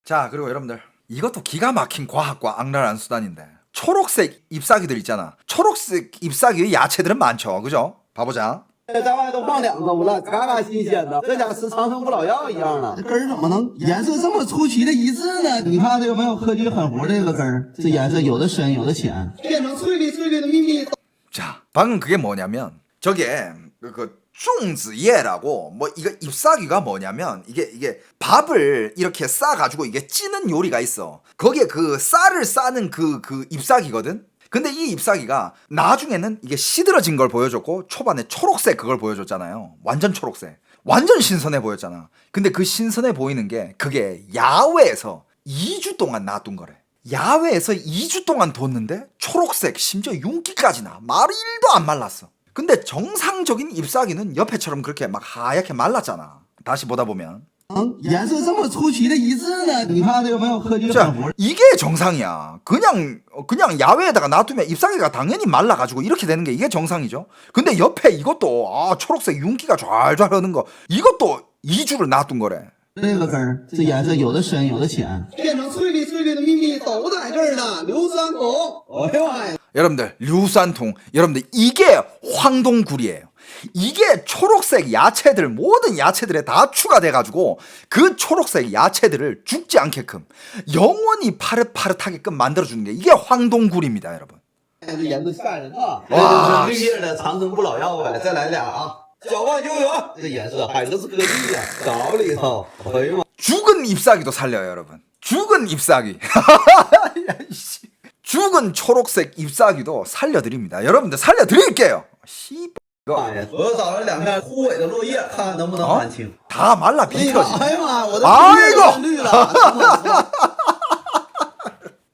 자, 그리고 여러분들 이것도 기가 막힌 과학과 악랄한 수단인데, 초록색 잎사귀들 있잖아. 초록색 잎사귀의 야채들은 많죠, 그죠? 봐보자. 在外都放2周了，嘎嘎新鲜的，这家吃长生不老药一样了。这根儿怎么能颜色这么出奇的一致呢？你看这个没有科技狠活这个根儿，这颜色有的深有的浅，变成翠绿翠绿的秘密。 자, 방금 그게 뭐냐면 저게 그 쫑즈예라고, 뭐 이거 잎사귀가 뭐냐면 이게 밥을 이렇게 싸가지고 이게 찌는 요리가 있어. 거기에 그 쌀을 싸는 그 잎사귀거든. 근데 이 잎사귀가 나중에는 이게 시들어진 걸 보여줬고, 초반에 초록색 그걸 보여줬잖아요. 완전 초록색. 완전 신선해 보였잖아. 근데 그 신선해 보이는 게 그게 야외에서 2주 동안 놔둔 거래. 야외에서 2주 동안 뒀는데 초록색, 심지어 윤기까지 나. 말이 1도 안 말랐어. 근데 정상적인 잎사귀는 옆에처럼 그렇게 막 하얗게 말랐잖아. 다시 보다 보면 颜色这么出奇的一致呢？你看这个没有科技狠 자, 活。 이게 정상이야. 그냥 야외에다가 놔두면 잎사귀가 당연히 말라가지고 이렇게 되는 게 이게 정상이죠. 근데 옆에 이것도 초록색 윤기가 좔좔 흐르는 거, 이것도 2주를 놔둔 거래. 这个根儿，这颜色有的深有的浅，变成翠绿翠绿的秘密都在这儿呢。硫酸铜，哎呦妈呀！ 여러분들 류산통, 여러분들 이게 황동굴이에요. 이게 초록색 야채들, 모든 야채들에 다 추가돼가지고 그 초록색 야채들을 죽지 않게끔 영원히 파릇파릇하게끔 만들어주는 게 이게 황동굴입니다, 여러분. 这颜色吓人啊！哇这就是绿叶的长生不老药呗。再来俩啊！搅拌就有，这颜色还是科技呀，搞里头。哎呦妈！ 죽은 잎사귀도 살려요, 여러분. 죽은 잎사귀. 야, 이씨. 죽은 초록색 잎사귀도 살려드립니다. 여러분들 살려드릴게요. 씨. 妈呀！我又找了2片枯萎的落叶，看看能不能还清。 다 말라 비틀어지. 哎呀妈！我的 아이고 绿了。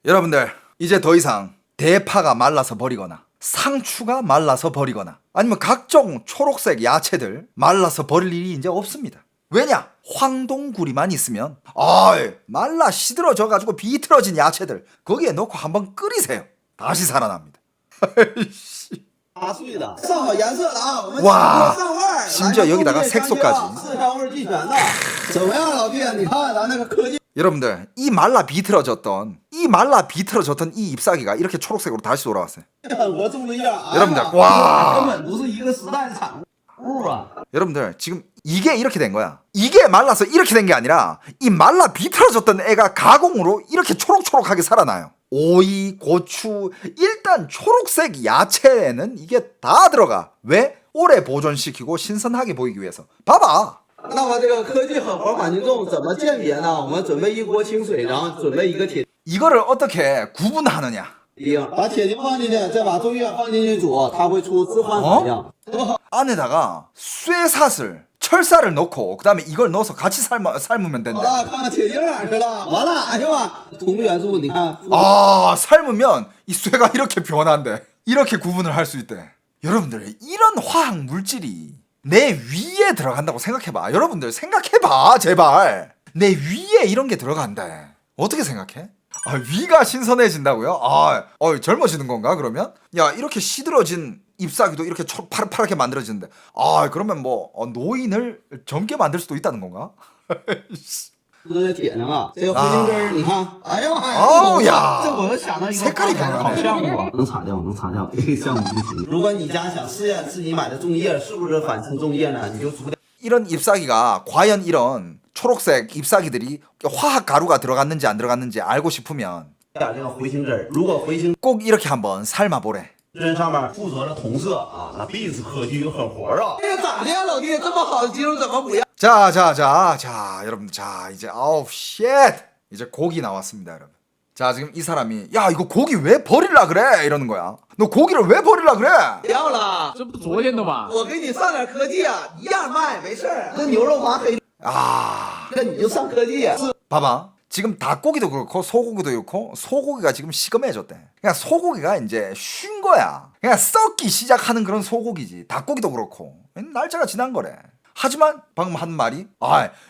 여러분들 이제 더 이상 대파가 말라서 버리거나 상추가 말라서 버리거나 아니면 각종 초록색 야채들 말라서 버릴 일이 이제 없습니다. 왜냐? 황동구리만 있으면 말라 시들어져 가지고 비틀어진 야채들 거기에 넣고 한번 끓이세요. 다시 살아납니다. 8岁的，上好颜色了啊！我们 와 上味儿， 심지어 여기다가 색소까지. 四香味俱全的。怎么样，老弟？你看咱那个科技。 여러분들 이 말라 비틀어졌던 이 잎사귀가 이렇게 초록색으로 다시 돌아왔어요. 我种的叶儿， 여러분들 와 根本不是一个时代的产物啊！ 여러분들 지금 이게 이렇게 된 거야. 이게 말라서 이렇게 된 게 아니라 이 말라 비틀어졌던 애가 가공으로 이렇게 초록초록하게 살아나요. 오이, 고추, 일단 초록색 야채에는 이게 다 들어가. 왜? 오래 보존시키고 신선하게 보이기 위해서. 봐봐. 那么这个科技狠活缓急重怎么鉴别呢？我们准备1锅清水，然后准备一个铁 이거를 어떻게 구분하느냐? 钉，把铁钉放进去，再把中药放进去煮，它会出致幻反应。 안에다가 쇠사슬, 철사를 넣고 그 다음에 이걸 넣어서 같이 삶으면 好 된대. 了，看看铁钉哪儿去了？完了，哎呀妈，同位元素你看。 삶으면 이 쇠가 이렇게 변한대. 이렇게 구분을 할 수 있대. 여러분들 이런 화학 물질이 내 위에 들어간다고 생각해봐. 여러분들 생각해봐, 제발. 내 위에 이런 게 들어간대. 어떻게 생각해? 위가 신선해진다고요? 젊어지는 건가 그러면? 야, 이렇게 시들어진 잎사귀도 이렇게 파랗게 만들어지는데 그러면 뭐 노인을 젊게 만들 수도 있다는 건가? 搁在铁上啊，这个回形根儿，你看，哎呀妈呀！ 아우 야 这我又想到一个 색깔이 好 변하네. 项目啊，能擦掉，能擦掉，这个项目不行。如果你家想试验自己买的种叶是不是反成种叶呢，你就煮点 이런 잎사귀가 과연 이런 초록색 잎사귀들이 화학 가루가 들어갔는지 안 들어갔는지 알고 싶으면 这个回形针儿。如果回形 꼭 이렇게 한번 삶아보래. 针上面附着了同色啊，那必是科技有狠活啊！这个咋的呀，老弟？这么好的鸡肉怎么不要？ 자, 여러분들, 자, 이제 이제 고기 나왔습니다, 여러분. 자, 지금 이 사람이 야, 이거 고기 왜 버릴라 그래? 이러는 거야. 너 고기를 왜 버릴라 그래? 不要了，这不昨天的吗？我给你上点科技啊，一样卖，没事儿。这牛肉麻黑， 아, 那你就上科技啊。 봐봐. 지금 닭고기도 그렇고 소고기도 그렇고 소고기가 지금 시커매졌대. 그냥 소고기가 이제 쉰 거야. 그냥 썩기 시작하는 그런 소고기지. 닭고기도 그렇고 날짜가 지난 거래. 하지만 방금 한 말이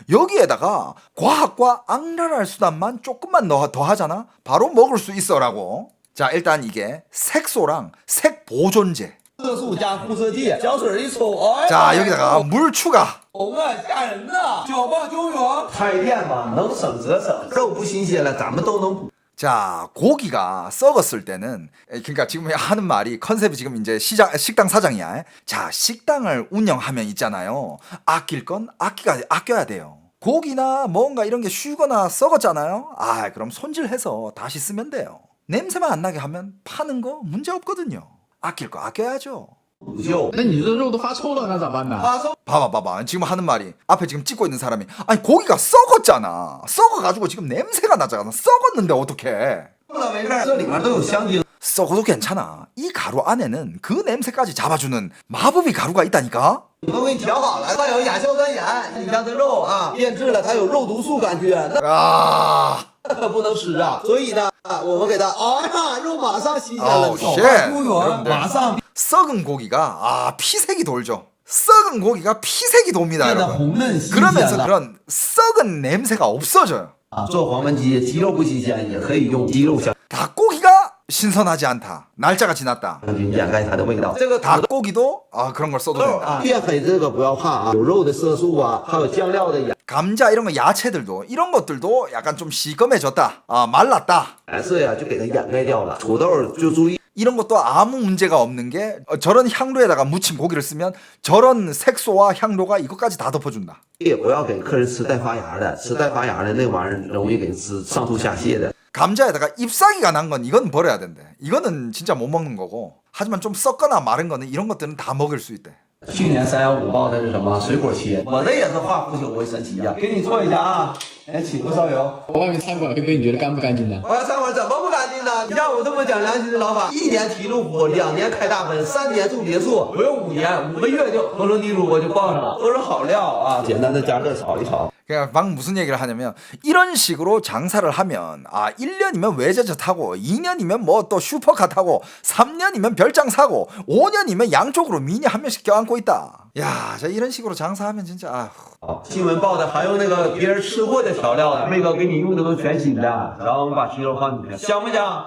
여기에다가 과학과 악랄할 수단만 조금만 더 하잖아. 바로 먹을 수 있어라고. 자, 일단 이게 색소랑 색 보존제. 色素加固色剂，胶水一抽，哎， 자, 여기다가 물 추가. 红啊，吓人呐！搅拌均匀，开店嘛，能省则省，肉不新鲜了，咱们都能补。 자, 고기가 썩었을 때는, 그러니까 지금 하는 말이 컨셉이 지금 이제 식당 사장이야. 자, 식당을 운영하면 있잖아요. 아낄 건 아껴야 돼요. 고기나 뭔가 이런 게 쉬거나 썩었잖아요. 아, 그럼 손질해서 다시 쓰면 돼요. 냄새만 안 나게 하면 파는 거 문제 없거든요. 아낄 거 아껴야죠. 补救，那你这肉都发臭了，那咋办呢？发送 봐봐. 지금 하는 말이 앞에 지금 찍고 있는 사람이 아니 고기가 썩었잖아. 썩어가지고 지금 냄새가 나잖아. 썩었는데 어떡해. 了没事，这里面都有香精。 썩어도 괜찮아. 이 가루 안에는 그 냄새까지 잡아주는 마법의 가루가 있다니까. 都给你调好了，再有亚硝酸盐，你像这肉啊变质了，它有肉毒素感觉，那 아, 可不能吃啊。所以呢，我们给它，哎呀，肉马上新鲜了， 어우, 搅 쉣. 拌均匀， 여러분들. 马上 썩은 고기가 피색이 돌죠. 썩은 고기가 피색이 돕니다, 变得 여러분. 红嫩新鲜 그러면서 了。 그런 썩은 냄새가 없어져요. 啊，做黄焖鸡，鸡肉不新鲜也可以用鸡肉香 닭고기가 신선하지 않다. 날짜가 지났다. 菌掩盖它的味道。这个土 닭고기도 그런 걸 써도 豆 된다. 啊，变黑这个不要怕啊，有肉的色素啊，还有酱料的颜 감자 이런 거 야채들도 이런 것들도 약간 좀 시꺼매졌다. 말랐다. 色呀，就给它掩盖掉了。土豆就注意 이런 것도 아무 문제가 없는 게 저런 향료에다가 무친 고기를 쓰면 저런 색소와 향료가 이것까지 다 덮어준다. 也不要给客人吃带发芽的，吃带发芽的那玩意儿容易给吃上吐下泻的。 감자에다가 잎사귀가 난 건 이건 버려야 된대. 이거는 진짜 못 먹는 거고. 하지만 좀 썩거나 마른 거는 이런 것들은 다 먹을 수 있대. 去年315报的是什么？水果切，我这也是化腐朽为神奇呀、给你做一下啊，来起锅烧油。我外面餐馆会不会你觉得干不干净呢？我要餐馆怎么不干净呢？你像我这么讲良心的老板，1年提路虎，2年开大分，3年住别墅，不用5年，5个月就合成地主我就报上了，都是好料啊。简单的加热炒一炒。 그러니까 막 무슨 얘기를 하냐면 이런 식으로 장사를 하면 1년이면 외제차 타고 2년이면 뭐 또 슈퍼카 타고 3년이면 별장 사고 5년이면 양쪽으로 미니 한 명씩 껴안고 있다. 야, 자 이런 식으로 장사하면 진짜 아휴. 新闻报的还用那个别人吃过的调料的，那个给你用的都全新的，然后我们把鸡肉放进去，香不香？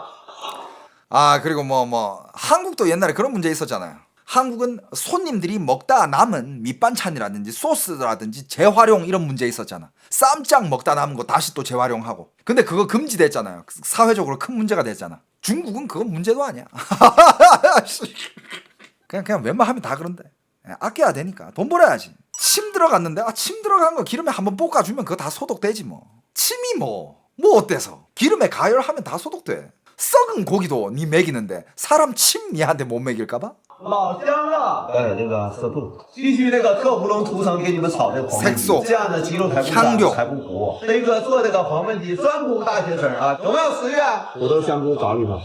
그리고 한국도 옛날에 그런 문제 있었잖아요. 한국은 손님들이 먹다 남은 밑반찬이라든지 소스라든지 재활용 이런 문제 있었잖아. 쌈장 먹다 남은 거 다시 또 재활용하고. 근데 그거 금지됐잖아요. 사회적으로 큰 문제가 됐잖아. 중국은 그건 문제도 아니야. 그냥 웬만하면 다 그런데. 아껴야 되니까. 돈 벌어야지. 침 들어갔는데 침 들어간 거 기름에 한번 볶아주면 그거 다 소독되지 뭐. 침이 뭐 어때서. 기름에 가열하면 다 소독돼. 썩은 고기도 니 먹이는데 사람 침 니한테 못 먹일까봐? 老香了，这个色素，必须那个特胡龙涂层给你们炒这个黄焖鸡，这样的鸡肉才不干才不糊。飞哥做这个黄焖鸡专供大学生啊，有没有10月？土豆香菇找你们。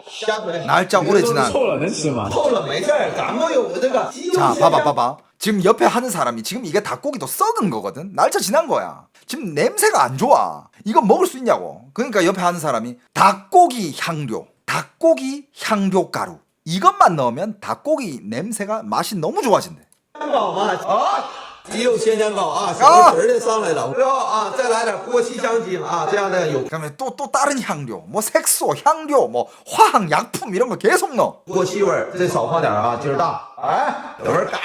下回 날짜 오래 지난 臭了能吃吗？透了没事儿，咱们有这个鸡肉 자 鲜 봐봐 지금 옆에 하는 사람이 지금 이게 닭고기도 썩은 거거든. 날짜 지난 거야. 지금 냄새가 안 좋아. 이거 먹을 수 있냐고. 그러니까 옆에 하는 사람이 닭고기 향료 가루 이것만 넣으면 닭고기 냄새가 맛이 너무 좋아진대. 香膏嘛啊，鸡肉鲜香膏啊，小皮儿的上来了，不要啊，再来点锅气香精啊，这样的有 그다음에 또 다른 향료, 뭐 색소, 향료, 뭐 화학 약품 이런 거 계속 넣어. 锅气味儿，这少放点啊，劲儿大，哎，有味儿嘎。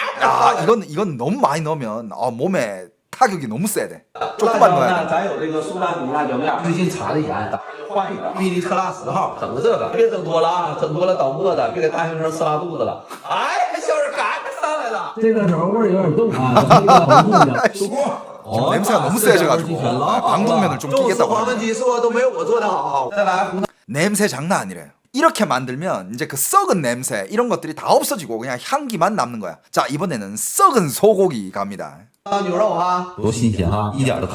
이건 너무 많이 넣으면 몸에 타격이 너무 세대. 辣 조금만 椒 넣어야 呢， 돼. 咱有这个苏打米辣椒面，最近查的严，换一个蜜利特拉10号，整个这个，别整多了啊，整多了倒沫的，别给大学生吃拉肚子了。哎，小人嘎上来了，这个时候味儿有点重啊，这个防冻的，出锅。 냄새가 너무 세져가지고 방독면을 좀 끼겠다고. 黄焖鸡是不是都没有我做的好？再来。 냄새 장난 아니래요. 이렇게 만들면 이제 그 썩은 냄새 이런 것들이 다 없어지고 그냥 향기만 남는 거야. 자 이번에는 썩은 소고기 갑니다. 牛肉啊，多新鲜啊，一点都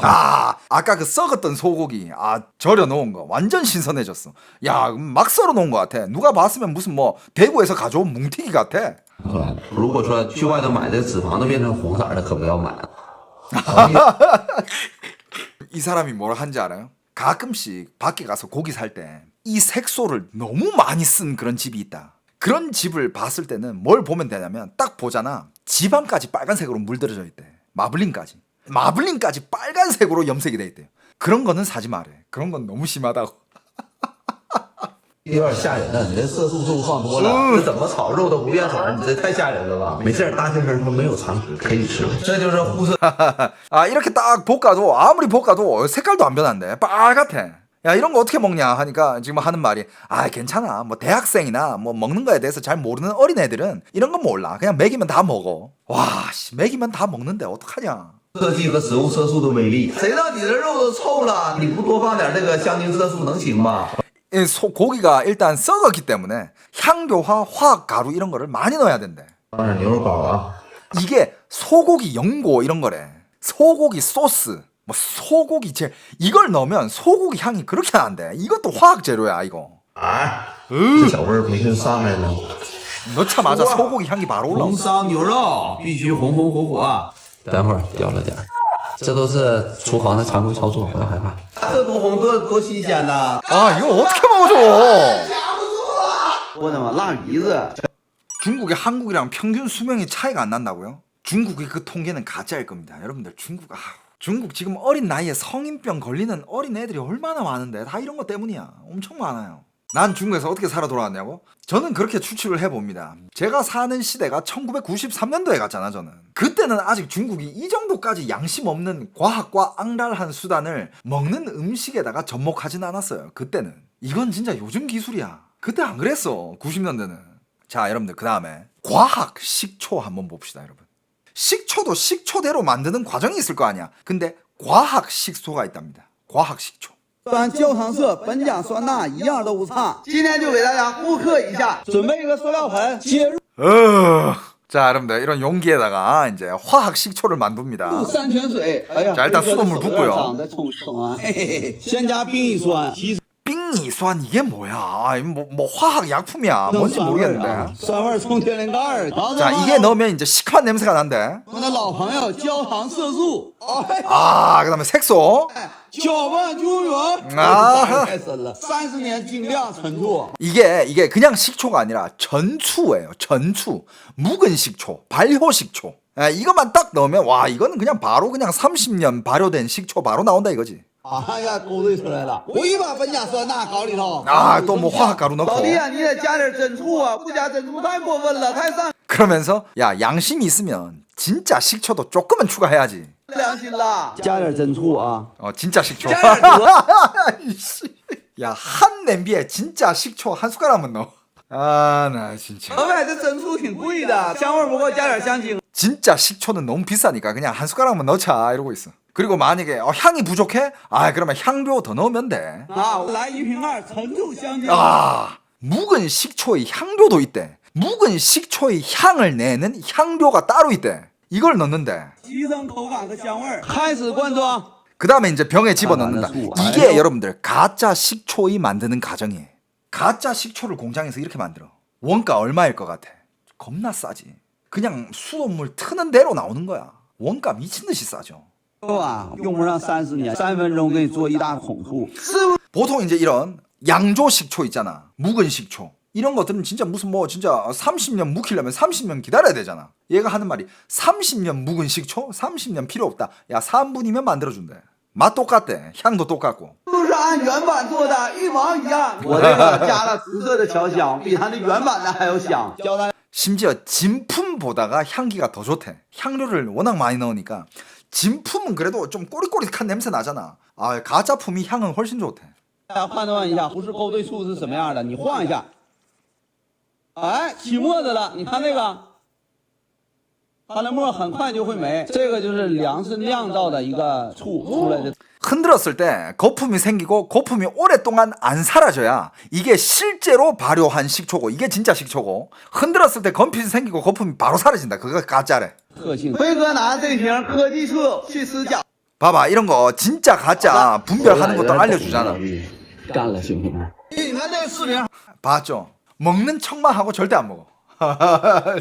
아까 그 썩었던 소고기 절여 놓은 거 완전 신선해졌어. 야 막 썰어 놓은 거 같아. 누가 봤으면 무슨 뭐 대구에서 가져온 뭉티기 같아. 如果说去外头买的脂肪都变成红色的，可不要买。 이 사람이 뭐라 한지 알아요? 가끔씩 밖에 가서 고기 살 때 이 색소를 너무 많이 쓴 그런 집이 있다. 그런 집을 봤을 때는 뭘 보면 되냐면 딱 보잖아. 지방까지 빨간색으로 물들어져 있대. 마블링까지 빨간색으로 염색이 돼 있대요. 그런 거는 사지 말래. 그런 건 너무 심하다고. 有点吓人了，你这色素是不是放多了？这怎么炒肉都不变色儿？你这太吓人了吧？没事儿，大学生他没有常识，可以吃。这就是护色。 아 이렇게 딱 볶아도 아무리 볶아도 색깔도 안 변한대. 빨갛대. 야 이런 거 어떻게 먹냐 하니까 지금 하는 말이 아 괜찮아 뭐 대학생이나 뭐 먹는 거에 대해서 잘 모르는 어린 애들은 이런 건 몰라 그냥 먹이면 다 먹어. 와 씨 먹이면 다 먹는데 어떡하냐. 色剂和食物色素的威力，谁让你的肉都臭了？你不多放点这个香精色素能行吗？ 이 고기가 일단 썩었기 때문에 향료와 화학 가루 이런 거를 많이 넣어야 된대. 放点牛肉膏啊。 이게 소고기 연고 이런 거래. 소고기 소스, 뭐 소고기 젤 이걸 넣으면 소고기 향이 그렇게 난대. 이것도 화학 재료야 이거. 啊，这小味儿没跟上来呢。 넣자마자 소고기 향이 바로 红 올라온다. 烧牛肉必须红红火火。等会儿掉了点儿，这都是厨房的常规操作，不要害怕。这多红多新鲜呐！ 아 이거 어떻게 먹어줘? 我的妈，辣鼻子！ 중국이 한국이랑 평균 수명이 차이가 안 난다고요? 중국의 그 통계는 가짜일 겁니다. 여러분들 중국 지금 어린 나이에 성인병 걸리는 어린 애들이 얼마나 많은데 다 이런 것 때문이야. 엄청 많아요. 난 중국에서 어떻게 살아 돌아왔냐고? 저는 그렇게 추측을 해봅니다. 제가 사는 시대가 1993년도에 갔잖아 저는. 그때는 아직 중국이 이 정도까지 양심 없는 과학과 앙랄한 수단을 먹는 음식에다가 접목하진 않았어요. 그때는. 이건 진짜 요즘 기술이야. 그때 안 그랬어 90년대는. 자 여러분들 그 다음에 과학 식초 한번 봅시다 여러분. 식초도 식초대로 만드는 과정이 있을 거 아니야. 근데 과학 식초가 있답니다. 과학 식초. 酸焦糖色、苯甲酸钠一样都不差。今天就给大家复刻一下，准备一个塑料盆，接入 자 여러분들 이런 용기에다가 이제 화학 식초를 만듭니다. 山泉水。哎呀， 자 일단 수돗물 붓고요. 长得冲啊！嘿嘿嘿，先加冰乙酸，提 빙이酸 이게 뭐야? 아이, 뭐 화학 약품이야. 뭔지 모르겠는데. 酸味冲天灵盖儿。 자 이게 넣으면 이제 시큼한 냄새가 난대. 我的老朋友焦糖色素，哎， 아 그다음에 색소. 搅拌均匀。 啊太深了，30年精酿陈醋。 이게 그냥 식초가 아니라 전추예요. 전추, 묵은 식초, 발효 식초. 예, 이것만 딱 넣으면 와 이거는 그냥 바로 그냥 30년 발효된 식초 바로 나온다 이거지. 哎呀，勾兑出来了！我一把苯甲酸钠搞里头。 아 또 뭐 화학 가루 넣고. 老弟啊，你得加点真醋啊！不加真醋太过分了，太上 그러면서 야 양심이 있으면 진짜 식초도 조금은 추가해야지. 良心了。加点真醋啊！ 진짜 식초. 加点得。 이씨. 야 한 냄비에 진짜 식초 한 숟가락만 넣어. 아 나 진짜. 老板，这真醋挺贵的，香味不够，加点香精。 진짜 식초는 너무 비싸니까 그냥 한 숟가락만 넣자 이러고 있어. 그리고 만약에 향이 부족해? 아 그러면 향료 더 넣으면 돼. 啊，我来一瓶二陈醋香精。 아 묵은 식초의 향료도 있대. 묵은 식초의 향을 내는 향료가 따로 있대. 이걸 넣는데 提升口感和香味。开始灌装。 그 다음에 이제 병에 집어넣는다. 아, 이게 여러분들 가짜 식초의 만드는 과정이에요. 가짜 식초를 공장에서 이렇게 만들어. 원가 얼마일 것 같아? 겁나 싸지. 그냥 수돗물 트는 대로 나오는 거야. 원가 미친 듯이 싸죠. 啊，用不上30年，3分钟给你做一大桶醋。 보통 이제 이런 양조 식초 있잖아. 묵은 식초. 이런 것들은 진짜 무슨 뭐 진짜 30년 묵히려면 30년 기다려야 되잖아. 얘가 하는 말이 30년 묵은 식초? 30년 필요 없다. 야 3분이면 만들어준대. 맛 똑같대. 향도 똑같고. 都是按原版做的，一毛一样。我这个加了紫色的调香，比它的原版的还要香。教大家 심지어 진품보다가 향기가 더 좋대. 향료를 워낙 많이 넣으니까 진품은 그래도 좀 꼬릿꼬릿한 냄새 나잖아. 아 가짜품이 향은 훨씬 좋대. 判断一下不是勾兑醋是什么样的，你晃一下。哎，起沫子了，你看那个，它的沫很快就会没。这个就是粮食酿造的一个醋出来的。 흔들었을 때 거품이 생기고 거품이 오랫동안 안 사라져야 이게 실제로 발효한 식초고 이게 진짜 식초고 흔들었을 때 거품이 생기고 거품이 바로 사라진다. 그거 가짜래. 特性。辉哥拿这瓶科技醋去吃饺。 봐봐 이런 거 진짜 가짜 분별하는 것도 알려주잖아. 干了，兄弟们！你看这个视频， 봤죠? 먹는 척만 하고 절대 안 먹어.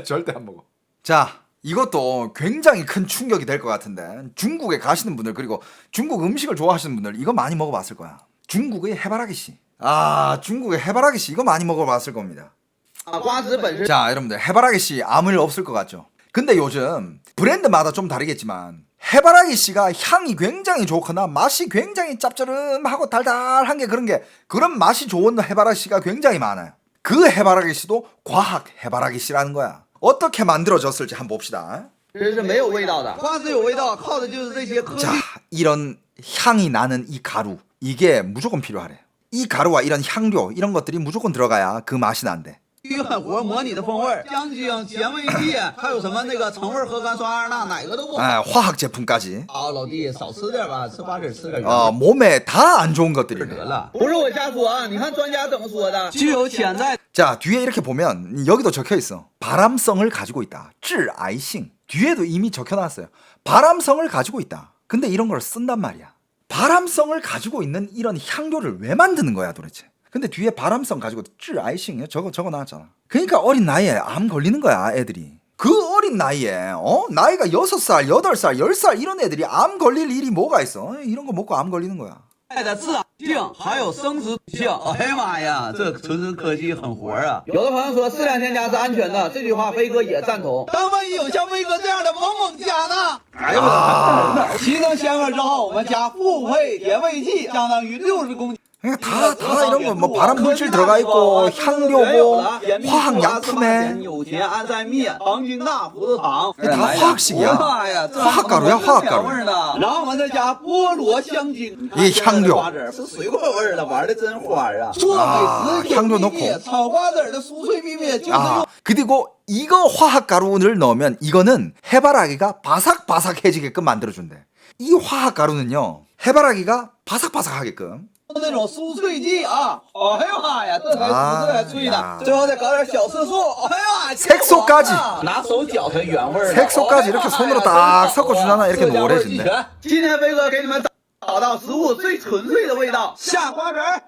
절대 안 먹어. 자 이것도 굉장히 큰 충격이 될 것 같은데 중국에 가시는 분들 그리고 중국 음식을 좋아하시는 분들 이거 많이 먹어봤을 거야. 중국의 해바라기씨. 아 중국의 해바라기씨 이거 많이 먹어봤을 겁니다. 啊，瓜子本身 자 여러분들 해바라기씨 아무 일 없을 것 같죠? 근데 요즘 브랜드마다 좀 다르겠지만 해바라기 씨가 향이 굉장히 좋거나 맛이 굉장히 짭조름하고 달달한 게 그런 맛이 좋은 해바라기 씨가 굉장히 많아요. 그 해바라기 씨도 과학 해바라기 씨라는 거야. 어떻게 만들어졌을지 한번 봅시다. 这是没有味道的，瓜子有味道，靠的就是这些科技。 자, 이런 향이 나는 이 가루, 이게 무조건 필요하래. 이 가루와 이런 향료, 이런 것들이 무조건 들어가야 그 맛이 난대. 狠活模拟的风味，香精、甜味剂，还有什么那个橙味核苷酸二钠，哪个都不好。 아, 화학 제품까지. 啊，老弟，少吃点吧，吃瓜子吃点。 몸에 다 안 좋은 것들이래. 得了，不是我瞎说啊，你看专家怎么说的？具有潜在 자, 뒤에 이렇게 보면 여기도 적혀 있어. 발암성을 가지고 있다. 致癌性. 뒤에도 이미 적혀놨어요. 발암성을 가지고 있다. 근데 이런 걸 쓴단 말이야. 발암성을 가지고 있는 이런 향료를 왜 만드는 거야 도대체? 근데 뒤에 발암성 가지고 致癌性 적어 나왔잖아. 그러니까 어린 나이에 암 걸리는 거야 애들이. 그 어린 나이에 나이가 6살, 8살, 10살 이런 애들이 암 걸릴 일이 뭐가 있어? 이런 거 먹고 암 걸리는 거야. 的致癌性，还有生殖性。哎呀妈呀，这纯是科技狠活啊！有的朋友说适量添加是安全的，这句话飞哥也赞同。但万一有像飞哥这样的猛加呢？哎呦我的提升鲜味之后，我们加复配甜味剂，相当于60公斤。 다 이런 거 뭐 발암 물질 들어가 있고 향료고 화학 약품에 有甜安赛蜜、糖精钠、葡萄糖， 다 화학식이야. 화학가루야 화학가루. 然后我们再加菠萝香精， 이 향료. 是水果味的，玩的真花啊！做美食 향료 넣고. 炒瓜子的酥脆秘密就是用 아, 그리고 이거 화학가루를 넣으면 이거는 해바라기가 바삭바삭해지게끔 만들어준대. 이 화학가루는요 해바라기가 바삭바삭하게끔. 那种酥脆剂啊！哎呀妈呀，这才酥脆脆的。最后再搞点小色素，哎呀， 색소까지. 拿手搅成原味儿。 색소까지 이렇게 손으로 딱 섞어주잖아. 이렇게 노래진대. 今天飞哥给你们找到食物最纯粹的味道，下瓜子儿。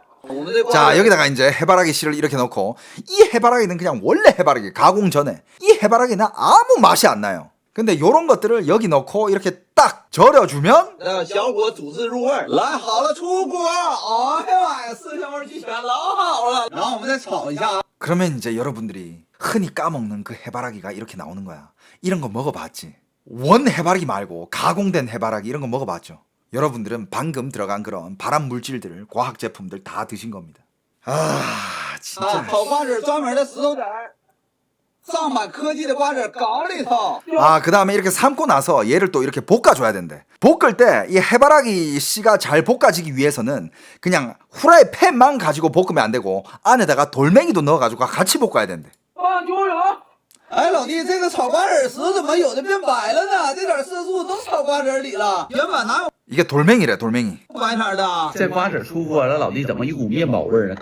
자, 여기다가 이제 해바라기 씨를 이렇게 넣고 이 해바라기는 그냥 원래 해바라기 가공 전에 이 해바라기는 아무 맛이 안 나요. 근데 요런 것들을 여기 넣고 이렇게 딱 절여주면 小火煮至入味儿，来好了出锅，哎呀妈呀，四香味俱全，老好了。然后我们再炒一下啊。 그러면 이제 여러분들이 흔히 까먹는 그 해바라기가 이렇게 나오는 거야. 이런 거 먹어봤지? 원 해바라기 말고 가공된 해바라기 이런 거 먹어봤죠? 여러분들은 방금 들어간 그런 발암 물질들, 과학 제품들 다 드신 겁니다. 아, 진짜. 炒瓜子专门的石头子儿，上满科技的瓜子搞里头。 아, 그 다음에 이렇게 삶고 나서 얘를 또 이렇게 볶아줘야 된대. 볶을 때 이 해바라기 씨가 잘 볶아지기 위해서는 그냥 후라이팬만 가지고 볶으면 안 되고 안에다가 돌멩이도 넣어가지고 같이 볶아야 된대. 哎，老弟，这个炒瓜子时怎么有的变白了呢？这点色素都炒瓜子里了，原本哪有 이게 돌멩이래, 돌멩이. 白天的？这瓜子出锅了，老弟怎么一股面包味儿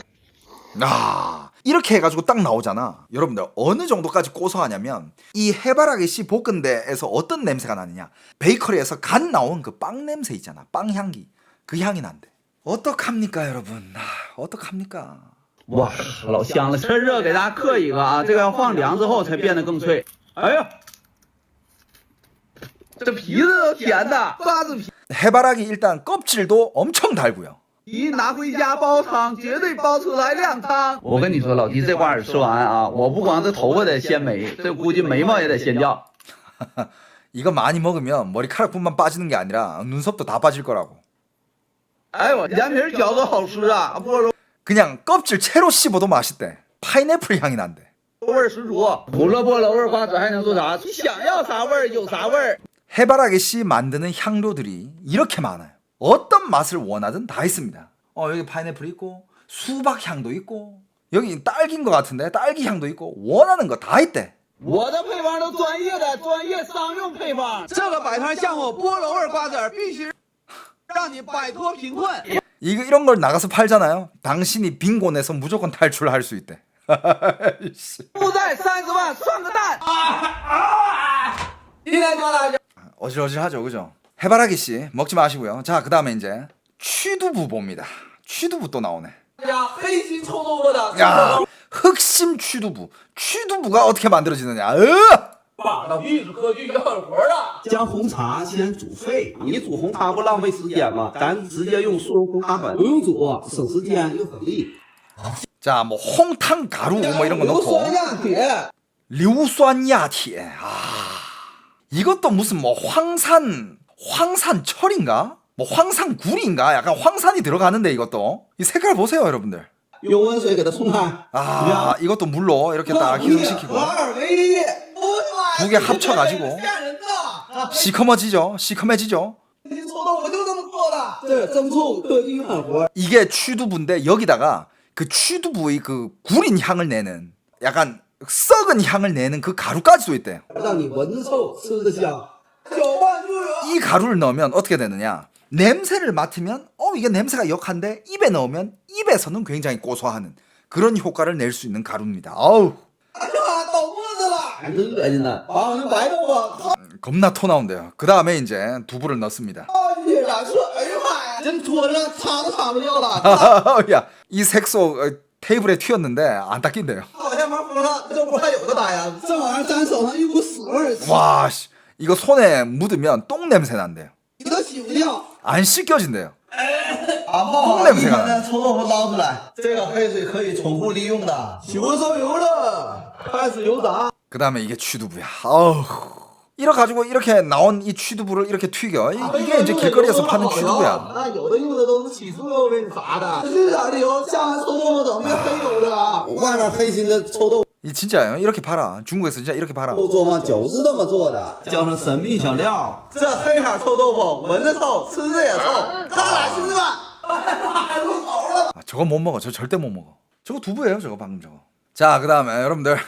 呢？ 아, 이렇게 해가지고 딱 나오잖아. 여러분들 어느 정도까지 고소하냐면 이 해바라기 씨 볶은 데에서 어떤 냄새가 나느냐, 베이커리에서 갓 나온 그 빵 냄새 있잖아. 빵 향기. 그 향이 난대. 어떡합니까 여러분. 어떡합니까. 哇，老香了！趁热给大家嗑一个啊，这个要放凉之后才变得更脆。哎呀，这皮子都甜的，瓜子皮 해바라기 일단 껍질도 엄청 달고요. 拿回家煲汤，绝对煲出来靓汤。我跟你说，老弟，这瓜子吃完啊，我不光这头发得先没，这估计眉毛也得先掉。 이거 많이 먹으면 머리카락뿐만 빠지는 게 아니라 눈썹도 다 빠질 거라고. 哎我连皮饺子好吃啊，菠萝 그냥 껍질 채로 씹어도 맛있대. 파인애플 향이 난대. 味儿十足。胡萝卜味瓜子还能做啥？想要啥味儿有啥味儿。 해바라기 씨 만드는 향료들이 이렇게 많아요. 어떤 맛을 원하든 다 있습니다. 여기 파인애플 있고 수박 향도 있고 여기 딸기인 것 같은데 딸기 향도 있고 원하는 거 다 있대. 我的配方都专业的，专业商用配方。这个摆摊项目菠萝味瓜子儿必须让你摆脱贫困。 이런 걸 나가서 팔잖아요. 당신이 빈곤에서 무조건 탈출할 수 있대. 负债30万，算个蛋。今天多大？ 어질어질하죠, 그죠? 해바라기 씨 먹지 마시고요. 자, 그 다음에 이제 취두부 봅니다. 취두부 또 나오네. 黑心臭豆腐的。 야, 흑심 취두부. 취두부가 어떻게 만들어지느냐? 老弟是科技要狠活的。将红茶先煮沸，你煮红茶不浪费时间吗？咱直接用速溶红茶粉，不用煮，省时间又省力。 자, 뭐 홍탕 가루 뭐 이런 거 넣고. 亚铁。 硫酸亚铁. 아, 이것도 무슨 뭐 황산철인가? 뭐 황산굴인가? 약간 황산이 들어가는데 이것도 이 색깔 보세요 여러분들. 用温水给它冲开。 아 이것도 물로 이렇게 딱 희석시키고 二为一，哎呦我的妈呀！ 두 개 합쳐가지고 吓人的！ 시커머지죠. 시커매지죠. 你臭豆腐就这么做的，这增臭特技狠活。 이게 취두부인데 여기다가 그 취두부의 그 구린 향을 내는 약간 썩은 향을 내는 그 가루까지도 있대요. 让你闻着臭，吃着香。搅拌就有。 이 가루를 넣으면 어떻게 되느냐? 냄새를 맡으면 이게 냄새가 역한데 입에 넣으면 입에서는 굉장히 고소하는 그런 효과를 낼 수 있는 가루입니다. 아우 哎呀妈，倒沫子了！真恶心呐！把我那白豆腐套 겁나 토 나온대요. 그 다음에 이제 두부를 넣습니다. 进去染色，哎呀妈呀，真搓着擦都擦不掉了。 야, 이 색소 테이블에 튀었는데 안 닦인대요. 好像没封上，这不还有的打呀？这玩意儿粘手上一股屎味儿， 와, 씨, 이거 손에 묻으면 똥 냄새 난대요. 洗都洗不掉。 안 씻겨진대요. 把泡好东北不行啊的臭豆腐捞出来，这个黑水可以重复利用的。洗锅烧油了，开始油炸。 그 다음에 이게 취두부야. 아우. 이래가지고 이렇게 나온 이 취두부를 이렇게 튀겨. 이게 이제 길거리에서 파는 취두부야. 那有的用的都是起酥油给你炸的，这是啥理由？下完臭豆腐整那黑油的，外面黑心的臭豆腐。 이 진짜예요. 이렇게 팔아. 중국에서 진짜 이렇게 팔아. 做饭就是这么做的，叫上神秘小料。这黑色臭豆腐闻着臭，吃着也臭。看来兄弟们， 아, 저거 못 먹어. 저 절대 못 먹어. 저거 두부예요. 저거 방금 저거. 자, 그 다음에 여러분들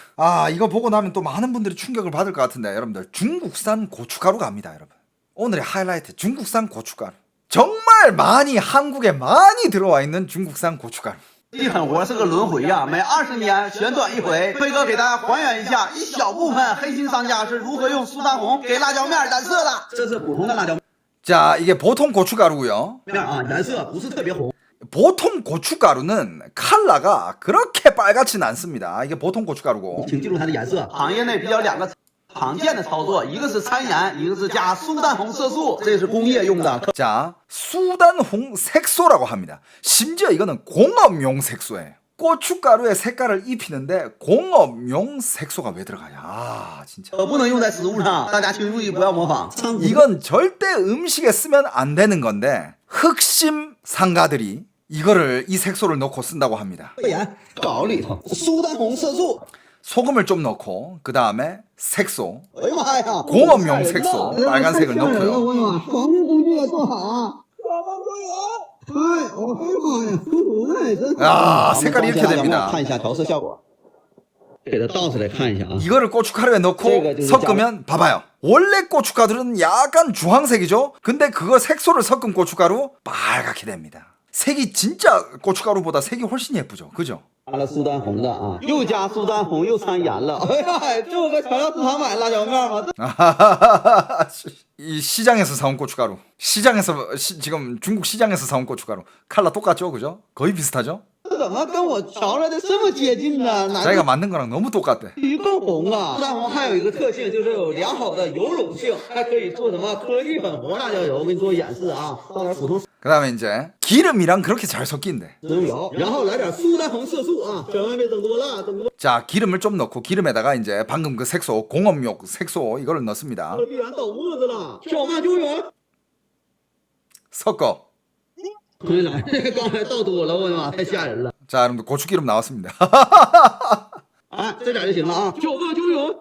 이거 보고 나면 또 많은 분들이 충격을 받을 것 같은데 여러분들 중국산 고춧가루 갑니다. 여러분 오늘의 하이라이트 중국산 고춧가루. 정말 많이 한국에 많이 들어와 있는 중국산 고춧가루. 一狠活是个轮回呀、每20年旋转一回。飞哥给大家还原一下，一小部分黑心商家是如何用苏丹红给辣椒面染色的。这是普通的辣椒 자, 이게 보통 고춧가루고요. 面啊，颜色不是特别红。 보통 고춧가루는 칼라가 그렇게 빨갛진 않습니다. 이게 보통 고춧가루고. 请记住它的颜色。行业内比较两个常见的操作，一个是掺盐，一个是加苏丹红色素，这是工业用的。 자, 수단홍 색소라고 합니다. 심지어 이거는 공업용 색소예요. 고춧가루에 색깔을 입히는데 공업용 색소가 왜 들어가냐? 아, 진짜. 不能用在食物上，大家请注意，不要模仿。 이건 절대 음식에 쓰면 안 되는 건데 흑심 상가들이 이거를 이 색소를 넣고 쓴다고 합니다. 盐搞里头，苏丹红色素。 소금을 좀 넣고 그 다음에 색소, 哎呀妈呀！ 공업용 색소 빨간색을 넣고요. 我的妈，防护工具也做好啊！我们队员，哎，我的妈呀，哎，真 아, 색깔이 이렇게 됩니다. 看一下调色效果，给它倒出来看一下啊。 이거를 고춧가루에 넣고 섞으면 봐봐요. 원래 고춧가루는 약간 주황색이죠. 근데 그거 색소를 섞은 고춧가루 빨갛게 됩니다. 색이 진짜 고춧가루보다 색이 훨씬 예쁘죠. 그죠? 加了苏丹红的啊，又加苏丹红，又掺盐了。哎呀，这我搁调料市场买辣椒面吗？ 이 시장에서 사온 고춧가루. 시장에서 지금 중국 시장에서 사온 고춧가루. 칼라 똑같죠, 그죠? 거의 비슷하죠? 这怎么跟我调来的这么接近呢？哪 자기가 만든 거랑 너무 똑같대. 鱼更红啊！苏丹红还有一个特性，就是有良好的油溶性，还可以做什么科技粉红辣椒油。我给你做演示啊，倒点普通 그 다음에 이제 기름이랑 그렇게 잘 섞인대. 食用油，然后来点苏丹红色素啊，千万别整多了，整多 자, 기름을 좀 넣고 기름에다가 이제 방금 그 색소, 공업용 색소 이거를 넣습니다. 了必然倒沫子了。搅拌救援， 섞어. 回来，刚才倒多了，我的妈，太吓人了。 자, 여러분들 고추기름 나왔습니다. 哎，这点就行了啊！搅拌救援，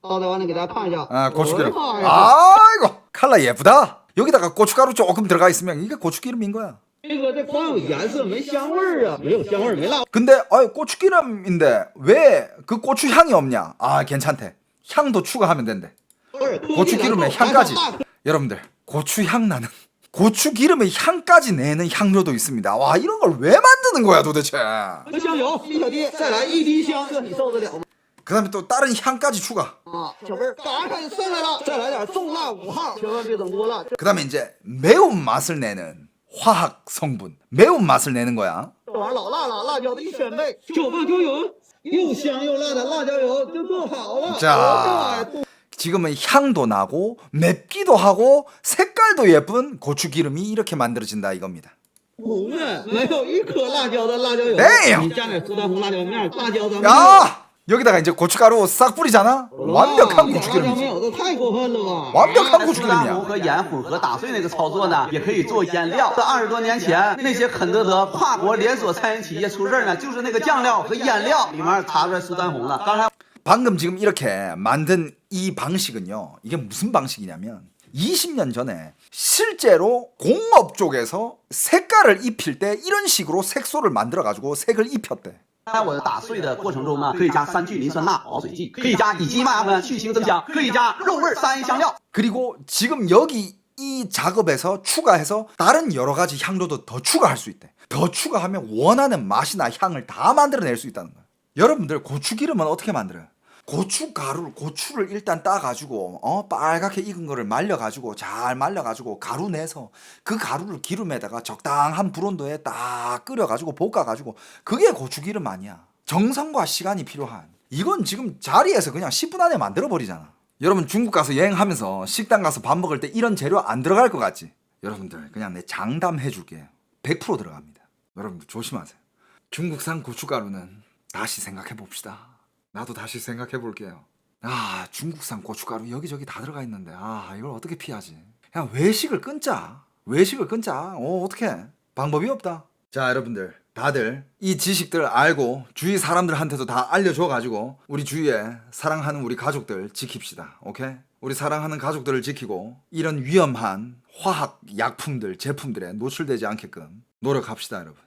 倒的完了给大家看一下。 아, 고추기름. 哎呀妈呀！ 아이고, 칼라 예쁘다. 여기다가 고춧가루 조금 들어가 있으면 이게 고추기름인 거야. 这个这光有颜色没香味儿啊，没有香味儿，没辣。 근데 고추기름인데 왜 그 고추 향이 없냐? 아, 괜찮대. 향도 추가하면 된대. 고추기름의 향까지. 여러분들, 고추향 나는 고추기름의 향까지 내는 향료도 있습니다. 와, 이런 걸 왜 만드는 거야 도대체? 香油，一小滴，再来一滴香，这你受得了吗？ 그 다음에 또大人 향까지 추가. 啊，小辈儿，打开上来了，再来点重辣5号，千万别整多了。 그 다음에 이제 매운맛을 내는 화학 성분. 매운맛을 내는 거야. 这玩意儿老辣了，辣椒的1000倍。搅拌就有，又香又辣的辣椒油就做好了。 자, 지금은 향도 나고 맵기도 하고 색깔도 예쁜 고추기름이 이렇게 만들어진다 이겁니다. 红的，没有一颗辣椒的辣椒油。 Damn 你加点苏丹红辣椒面，辣椒咱们。 야! 여기다가 이제 고춧가루 싹 뿌리잖아. 완벽한 고추기름이지. 这太过分了吧？ 완벽한 苏丹红 고추기름이야. 和盐混合打碎那个操作呢，也可以做腌料。在20多年前，那些肯德德跨国连锁餐饮企业出事儿呢，就是那个酱料和腌料里面查出来苏丹红了。刚才 방금 지금 이렇게 만든 이 방식은요. 이게 무슨 방식이냐면 20년 전에 실제로 공업 쪽에서 색깔을 입힐 때 이런 식으로 색소를 만들어 가지고 색을 입혔대. 在我打碎的过程中呢，可以加3聚磷酸钠保水剂，可以加乙基麦芽酚去腥增香，可以加肉味3A香料。 그리고 지금 여기 이 작업에서 추가해서 다른 여러 가지 향료도 더 추가할 수 있대. 더 추가하면 원하는 맛이나 향을 다 만들어낼 수 있다는 거야. 여러분들 고추기름은 어떻게 만들어요? 고추를 일단 따가지고 빨갛게 익은 거를 말려가지고 잘 말려가지고 가루 내서 그 가루를 기름에다가 적당한 불온도에 딱 끓여가지고 볶아가지고 그게 고추기름 아니야. 정성과 시간이 필요한. 이건 지금 자리에서 그냥 10분 안에 만들어버리잖아. 여러분 중국 가서 여행하면서 식당 가서 밥 먹을 때 이런 재료 안 들어갈 것 같지? 여러분들 그냥 내 장담해 줄게요. 100% 들어갑니다. 여러분들 조심하세요. 중국산 고춧가루는 다시 생각해 봅시다. 나도 다시 생각해 볼게요. 아, 중국산 고춧가루 여기저기 다 들어가 있는데 이걸 어떻게 피하지? 그냥 외식을 끊자. 어떻게? 방법이 없다. 자, 여러분들 다들 이 지식들 알고 주위 사람들한테도 다 알려줘가지고 우리 주위에 사랑하는 우리 가족들 지킵시다. 오케이? 우리 사랑하는 가족들을 지키고 이런 위험한 화학 약품들 제품들에 노출되지 않게끔 노력합시다, 여러분.